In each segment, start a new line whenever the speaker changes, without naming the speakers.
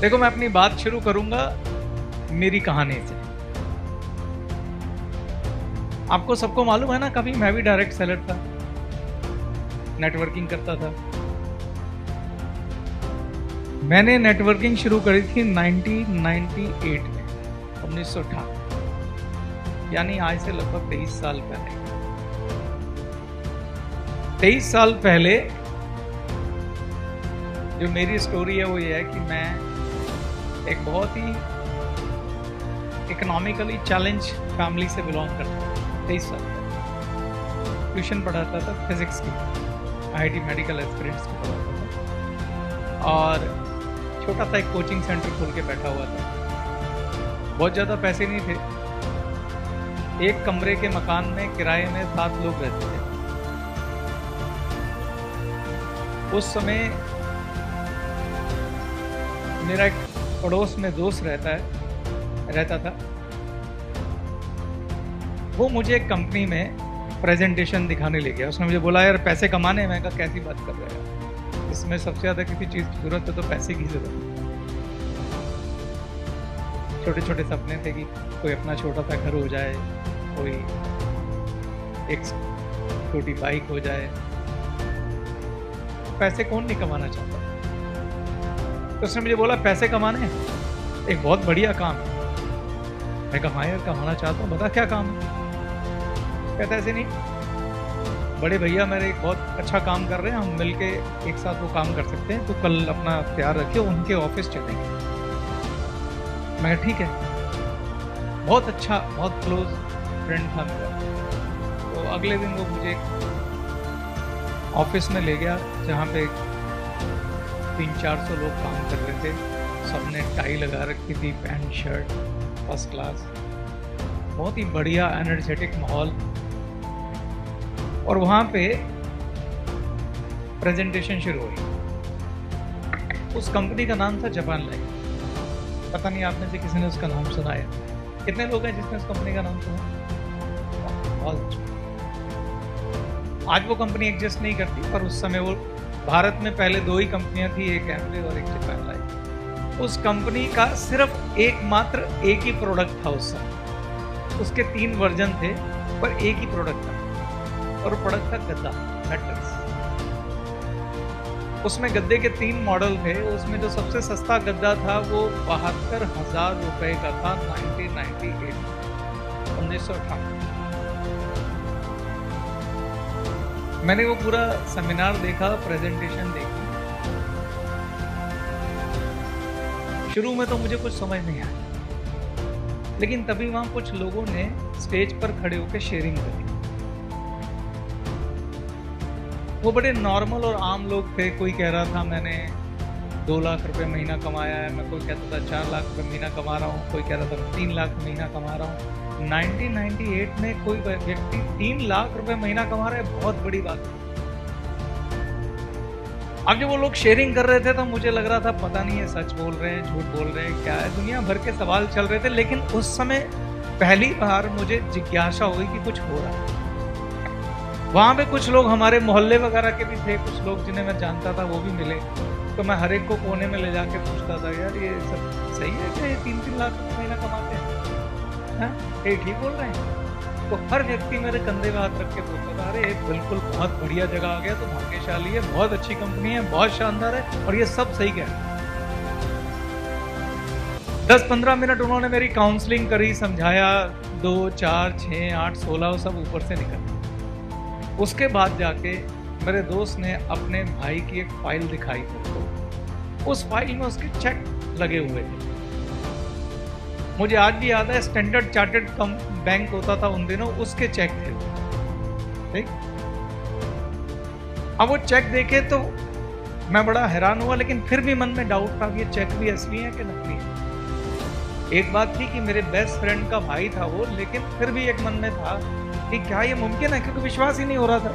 देखो, मैं अपनी बात शुरू करूंगा मेरी कहानी से। आपको सबको मालूम है ना, कभी मैं भी डायरेक्ट सेलर था, नेटवर्किंग करता था। मैंने नेटवर्किंग शुरू करी थी 1998 में, 1998, यानी आज से लगभग 23 साल पहले। 23 साल पहले जो मेरी स्टोरी है वो ये है कि मैं एक बहुत ही इकोनॉमिकली चैलेंज फैमिली से बिलोंग करता हूँ। 23 साल पहले ट्यूशन पढ़ाता था फिजिक्स की, IIT मेडिकल एस्पिरेंट्स की पढ़ाता था, और छोटा सा एक कोचिंग सेंटर खोल के बैठा हुआ था। बहुत ज़्यादा पैसे नहीं थे। एक कमरे के मकान में किराए में 7 लोग रहते थे। उस समय मेरा एक पड़ोस में दोस्त रहता था। वो मुझे एक कंपनी में प्रेजेंटेशन दिखाने ले गया। उसने मुझे बोला, यार पैसे कमाने। मैं कहा, कैसी बात कर रहे हो, इसमें सबसे ज़्यादा किसी चीज़ की जरूरत है तो पैसे की जरूरत है। छोटे छोटे सपने थे कि कोई अपना छोटा सा घर हो जाए, कोई एक छोटी बाइक हो जाए। पैसे कौन नहीं कमाना चाहता। तो उसने मुझे बोला, पैसे कमाने एक बहुत बढ़िया काम है। मैं कहा, हाँ यार कमाना चाहता हूँ, बता क्या काम है। कहता ऐसे नहीं, बड़े भैया मेरे एक बहुत अच्छा काम कर रहे हैं, हम मिलके एक साथ वो काम कर सकते हैं, तो कल अपना तैयार रखिए, उनके ऑफिस चलेंगे। मैं ठीक है। बहुत अच्छा, बहुत क्लोज फ्रेंड था मेरा। तो अगले दिन वो मुझे ऑफिस में ले गया, जहाँ पे 300-400 लोग काम कर रहे थे। सबने टाई लगा रखी थी, पैंट शर्ट फर्स्ट क्लास, बहुत ही बढ़िया एनर्जेटिक माहौल। और वहाँ पे प्रेजेंटेशन शुरू हुई। उस कंपनी का नाम था जापान लाइफ। पता नहीं आप में से किसी ने उसका नाम सुना है? कितने लोग हैं जिसने उस कंपनी का नाम सुना? बहुत। आज वो कंपनी एग्जिस्ट नहीं करती, पर उस समय वो भारत में पहले 2 ही कंपनियां थी, एक एमवे और एक जापान लाइफ। उस कंपनी का सिर्फ एकमात्र एक ही प्रोडक्ट था उस समय। उसके 3 वर्जन थे, पर एक ही प्रोडक्ट था, और प्रोडक्ट था गद्दा, मैट्रेस। उसमें गद्दे के 3 मॉडल थे। उसमें जो सबसे सस्ता गद्दा था वो 72,000 रुपए का था, 1998। मैंने वो पूरा सेमिनार देखा, प्रेजेंटेशन देखी। शुरू में तो मुझे कुछ समझ नहीं आया, लेकिन तभी वहां कुछ लोगों ने स्टेज पर खड़े होकर शेयरिंग करी। वो बड़े नॉर्मल और आम लोग थे। कोई कह रहा था मैंने 2 लाख रुपए महीना कमाया है, मैं, कोई कहता था 4 लाख रुपए महीना कमा रहा हूँ, कोई कहता था 3 लाख महीना कमा रहा हूँ। 1998 में कोई व्यक्ति 3 लाख रुपए महीना कमा रहा है, बहुत बड़ी बात है। अब जब वो लोग शेयरिंग कर रहे थे तो मुझे लग रहा था पता नहीं है सच बोल रहे हैं, झूठ बोल रहे हैं, क्या है। दुनिया भर के सवाल चल रहे थे, लेकिन उस समय पहली बार मुझे जिज्ञासा हुई कि कुछ हो रहा है। वहां पे कुछ लोग हमारे मोहल्ले वगैरह के भी थे, कुछ लोग जिन्हें मैं जानता था वो भी मिले। तो मैं हर एक को कोने में ले जाके पूछता था, यार ये सब सही है क्या, ये 3-3 लाख रुपए महीना कमाते हैं, ये ठीक बोल रहे हैं? तो हर व्यक्ति मेरे कंधे में हाथ रख के बोलता था, अरे बिल्कुल बहुत बढ़िया जगह आ गया, तो भाग्यशाली है, बहुत अच्छी कंपनी है, बहुत शानदार है, और ये सब सही कह रहे हैं। 10-15 मिनट उन्होंने मेरी काउंसलिंग करी, समझाया। 2, 4, 6, 8, 16 सब ऊपर से निकल। उसके बाद जाके मेरे दोस्त ने अपने भाई की एक फाइल दिखाई मुझको। उस फाइल में उसके चेक लगे हुए थे। मुझे आज भी याद है, स्टैंडर्ड चार्टर्ड बैंक होता था उन दिनों, उसके चेक थे। ठीक। अब वो चेक देखे तो मैं बड़ा हैरान हुआ, लेकिन फिर भी मन में डाउट था कि ये चेक भी असली है कि नकली है। एक बात थी कि मेरे बेस्ट फ्रेंड का भाई था वो, लेकिन फिर भी एक मन में था कि क्या ये मुमकिन है, क्योंकि विश्वास ही नहीं हो रहा था।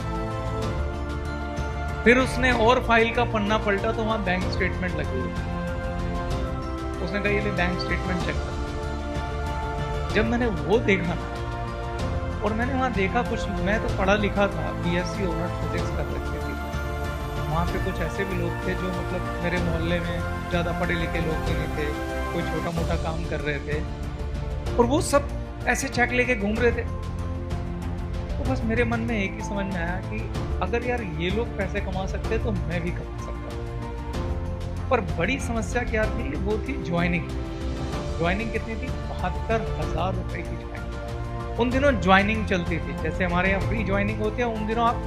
फिर उसने और फाइल का पन्ना पलटा तो वहां बैंक स्टेटमेंट लगी हुई। उसने कहा, ये बैंक स्टेटमेंट चेक कर। जब मैंने वो देखा ना, और मैंने वहां देखा कुछ, मैं तो पढ़ा लिखा था, BSc ऑनर्स फिजिक्स कर रखी थी, वहाँ पे कुछ ऐसे भी लोग थे जो मतलब मेरे मोहल्ले में ज़्यादा पढ़े लिखे लोग भी नहीं थे, कोई छोटा मोटा काम कर रहे थे और वो सब ऐसे चेक लेके घूम रहे थे। तो बस मेरे मन में एक ही समझ में आया कि अगर यार ये लोग पैसे कमा सकते तो मैं भी कमा सकता हूँ। पर बड़ी समस्या क्या थी, वो थी ज्वाइनिंग। ज्वाइनिंग कितनी थी? 72,000 रुपए की ज्वाइनिंग। उन दिनों ज्वाइनिंग चलती थी, जैसे हमारे यहाँ फ्री ज्वाइनिंग होती है, उन दिनों आप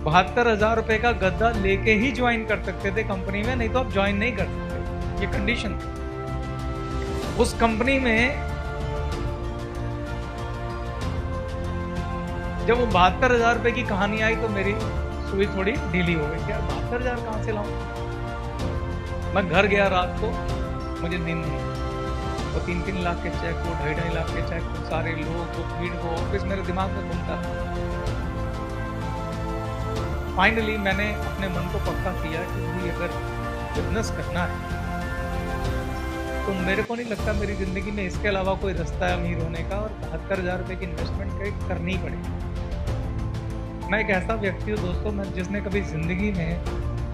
72,000 रुपए का गद्दा लेके ही ज्वाइन कर सकते थे कंपनी में, नहीं तो आप ज्वाइन नहीं कर सकते। ये कंडीशन थी उस कंपनी में। जब वो 72,000 रुपए की कहानी आई तो मेरी सुई थोड़ी ढीली हो गई। यार 72,000 कहाँ से लाऊं? मैं घर गया रात को, मुझे नींद नहीं। वो 3-3 लाख के चेक, वो 2.5 लाख के चेक, वो सारे लोग, वो भीड़, वो ऑफिस मेरे दिमाग में घूमता था। फाइनली मैंने अपने मन को पक्का किया कि भाई अगर बिजनेस करना है तो मेरे को नहीं लगता मेरी ज़िंदगी में इसके अलावा कोई रास्ता है अमीर होने का, और 72,000 रुपये की इन्वेस्टमेंट करनी पड़ेगी। मैं एक ऐसा व्यक्ति हूँ दोस्तों, मैं जिसने कभी ज़िंदगी में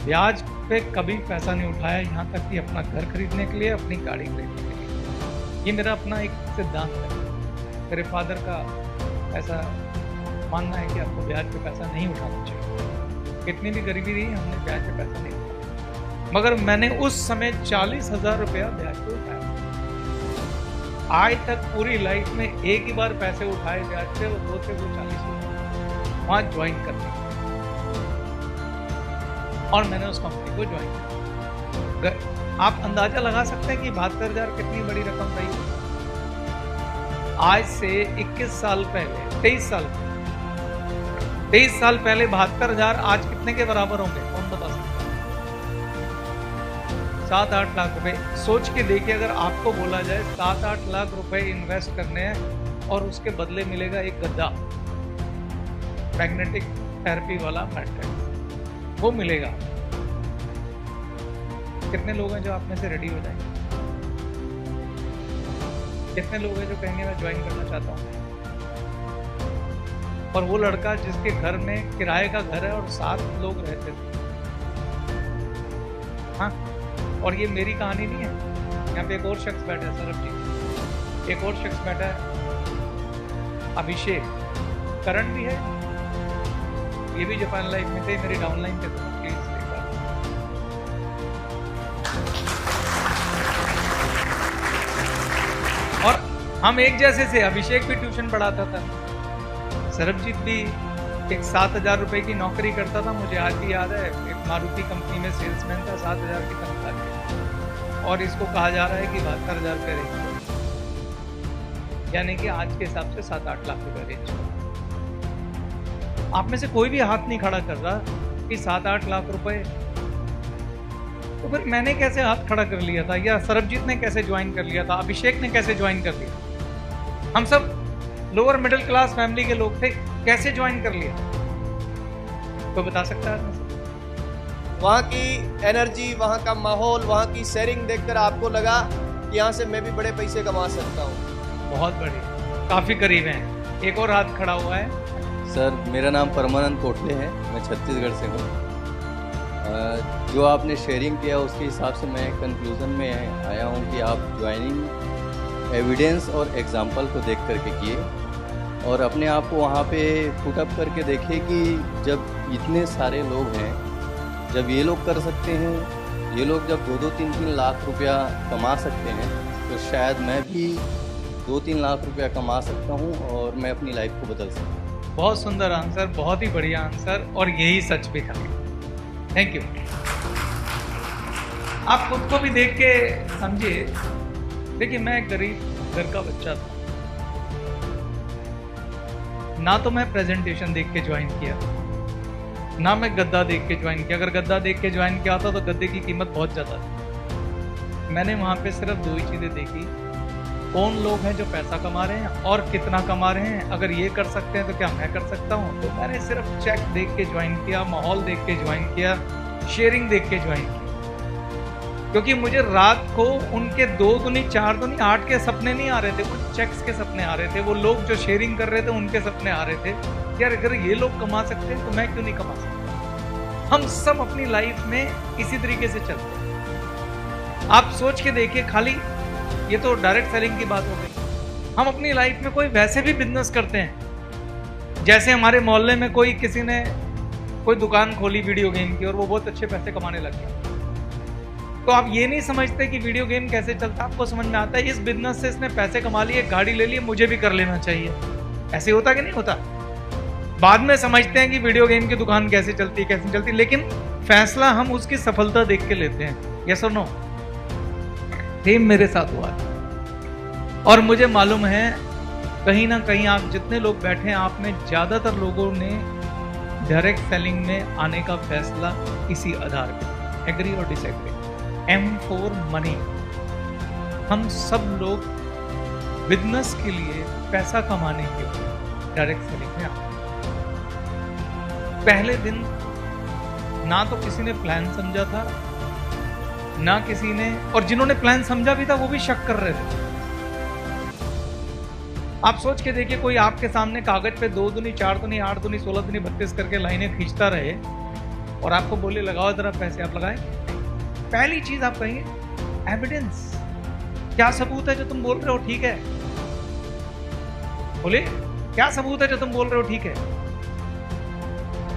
ब्याज पे कभी पैसा नहीं उठाया, यहाँ तक कि अपना घर खरीदने के लिए, अपनी गाड़ी खरीदने के लिए। ये मेरा अपना एक सिद्धांत है। मेरे फादर का ऐसा मानना है कि आपको ब्याज पे पैसा नहीं उठाना चाहिए। कितनी भी गरीबी रही, हमने ब्याज पे पैसा नहीं उठाया, मगर मैंने उस समय 40,000 रुपया ब्याज पे उठाया। आज तक पूरी लाइफ में एक ही बार पैसे उठाए ब्याज पे, वो 2 से 40 वहां ज्वाइन करने, और मैंने उस कंपनी को ज्वाइन किया। आप अंदाजा लगा सकते हैं कि 72,000 कितनी बड़ी रकम रही। आज से 21 साल पहले, 23 साल पहले 72,000 आज कितने के बराबर होंगे, कौन बता सकता है? 7-8 लाख रुपए। सोच के देखिए, अगर आपको बोला जाए 7-8 लाख रुपए इन्वेस्ट करने हैं और उसके बदले मिलेगा एक गद्दा, मैग्नेटिक थेरेपी वाला मैट्रेस, वो मिलेगा। कितने लोग हैं जो आप में से रेडी हो जाएंगे? कितने लोग हैं जो कहेंगे मैं ज्वाइन करना चाहता हूँ? और वो लड़का जिसके घर में किराए का घर है और 7 लोग रहते थे। हाँ, और ये मेरी कहानी नहीं है। यहाँ पे एक और शख्स बैठा है, सरब जी, एक और शख्स बैठा है अभिषेक, करण भी है, ये भी जापान लाइफ में थे, मेरी डाउनलाइन पे थे। प्लीज और हम एक जैसे से, अभिषेक भी ट्यूशन पढ़ाता था, सरबजीत भी एक 7,000 रुपए की नौकरी करता था, मुझे आज भी याद है। एक मारुति कंपनी में सेल्समैन था, 7,000 की तनख्वाह थी, और इसको कहा जा रहा है कि 72,000 रुपये रेंज, यानी कि आज के हिसाब से 7-8 लाख रुपए रेंज। आप में से कोई भी हाथ नहीं खड़ा कर रहा कि 7-8 लाख रुपए। तो फिर मैंने कैसे हाथ खड़ा कर लिया था, या सरबजीत ने कैसे ज्वाइन कर लिया था, अभिषेक ने कैसे ज्वाइन कर लिया? हम सब लोअर मिडिल क्लास फैमिली के लोग थे, कैसे ज्वाइन कर लिया? कोई बता सकता है?
वहाँ की एनर्जी, वहाँ का माहौल, वहाँ की शेयरिंग देखकर आपको लगा कि यहाँ से मैं भी बड़े पैसे कमा सकता हूँ।
बहुत बढ़िया, काफी करीब हैं। एक और हाथ खड़ा हुआ है।
सर, मेरा नाम परमानंद कोटले है, मैं छत्तीसगढ़ से हूँ। जो आपने शेयरिंग किया उसके हिसाब से मैं कंक्लूज़न में आया हूँ कि आप ज्वाइनिंग एविडेंस और एग्जाम्पल को देख करके किए, और अपने आप को वहाँ पे पुट अप करके देखे कि जब इतने सारे लोग हैं, जब ये लोग कर सकते हैं, ये लोग जब 2-2, 3-3 लाख रुपया कमा सकते हैं, तो शायद मैं भी 2-3 लाख रुपया कमा सकता हूँ और मैं अपनी लाइफ को बदल सकता हूँ।
बहुत सुंदर आंसर, बहुत ही बढ़िया आंसर, और यही सच भी था। Thank you. आप खुद को भी देख के समझिए। देखिए, मैं एक गरीब घर का बच्चा था, ना तो मैं प्रेजेंटेशन देख के ज्वाइन किया, ना मैं गद्दा देख के ज्वाइन किया। अगर गद्दा देख के ज्वाइन किया था तो गद्दे की कीमत बहुत ज़्यादा थी। मैंने वहाँ पे सिर्फ 2 ही चीज़ें देखी, कौन लोग हैं जो पैसा कमा रहे हैं और कितना कमा रहे हैं। अगर ये कर सकते हैं तो क्या मैं कर सकता हूँ? तो मैंने सिर्फ चेक देख के ज्वाइन किया, माहौल देख के ज्वाइन किया, शेयरिंग देख के ज्वाइन किया, क्योंकि मुझे रात को उनके 2 दूनी 4 दूनी 8 के सपने नहीं आ रहे थे, कुछ चेक्स के सपने आ रहे थे। वो लोग जो शेयरिंग कर रहे थे उनके सपने आ रहे थे, यार अगर ये लोग कमा सकते हैं तो मैं क्यों नहीं कमा सकता। हम सब अपनी लाइफ में इसी तरीके से चलते हैं। आप सोच के देखिए, खाली ये तो डायरेक्ट सेलिंग की बात हो गई। हम अपनी लाइफ में कोई वैसे भी बिजनेस करते हैं, जैसे हमारे मोहल्ले में किसी ने कोई दुकान खोली वीडियो गेम की और वो बहुत अच्छे पैसे कमाने लग गया, तो आप ये नहीं समझते कि वीडियो गेम कैसे चलता। आपको समझ में आता है इस बिजनेस से इसने पैसे कमा लिए, गाड़ी ले ली, मुझे भी कर लेना चाहिए। ऐसे होता कि नहीं होता? बाद में समझते हैं कि वीडियो गेम की दुकान कैसे चलती है, कैसे नहीं चलती, लेकिन फैसला हम उसकी सफलता देख के लेते हैं। यस और नो? सेम मेरे साथ हुआ और मुझे मालूम है कहीं ना कहीं आप जितने लोग बैठे हैं, आप में ज्यादातर लोगों ने डायरेक्ट सेलिंग में आने का फैसला इसी आधार पर, एग्री और डिसएग्री। M for money. हम सब लोग बिजनेस के लिए, पैसा कमाने के लिए डायरेक्ट सेलिंग में आते हैं। पहले दिन ना तो किसी ने प्लान समझा था, ना किसी ने, और जिन्होंने प्लान समझा भी था वो भी शक कर रहे थे। आप सोच के देखिए, कोई आपके सामने कागज पे 2 दूनी 4 दूनी 8 दूनी 16 दूनी 32 करके लाइनें खींचता रहे और आपको बोले लगाओ जरा पैसे, आप लगाएं? पहली चीज आप कहेंगे एविडेंस, क्या सबूत है जो तुम बोल रहे हो ठीक है? बोले क्या सबूत है जो तुम बोल रहे हो ठीक है?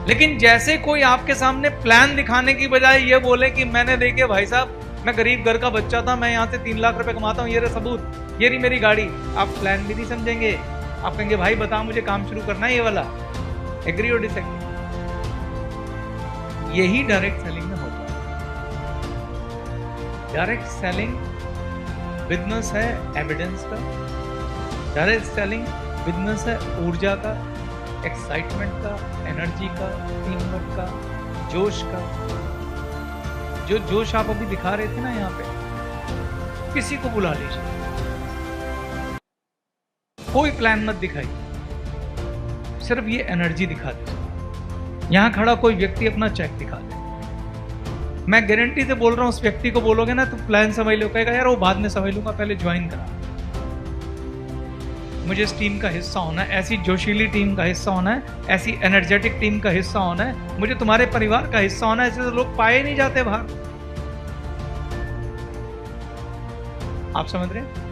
लेकिन जैसे कोई आपके सामने प्लान दिखाने की बजाय ये बोले कि मैंने देखिए भाई साहब, मैं गरीब घर का बच्चा था, मैं यहाँ से 3 लाख रुपए कमाता हूँ, ये रहा सबूत, ये रही मेरी गाड़ी, आप प्लान भी नहीं समझेंगे। आप कहेंगे भाई बता मुझे काम शुरू करना है ये वाला। एग्री और डिसएग्री? यही डायरेक्ट सेलिंग में होता है। डायरेक्ट सेलिंग बिजनेस है एविडेंस का, डायरेक्ट सेलिंग बिजनेस है ऊर्जा का, एक्साइटमेंट का, एनर्जी का, टीम वर्क का, जोश का। जो जोश आप अभी दिखा रहे थे ना यहाँ पे, किसी को बुला लीजिए, कोई प्लान मत दिखाइए, सिर्फ ये एनर्जी दिखा दीजिए। यहां खड़ा कोई व्यक्ति अपना चेक दिखा दे, मैं गारंटी से बोल रहा हूं, उस व्यक्ति को बोलोगे ना तो प्लान समझ लो, कहेगा यार वो बाद में समझ लूंगा, पहले ज्वाइन करा, मुझे इस टीम का हिस्सा होना है, ऐसी जोशीली टीम का हिस्सा होना है, ऐसी एनर्जेटिक टीम का हिस्सा होना है, मुझे तुम्हारे परिवार का हिस्सा होना है। ऐसे तो लोग पाए नहीं जाते बाहर। आप समझ रहे हैं?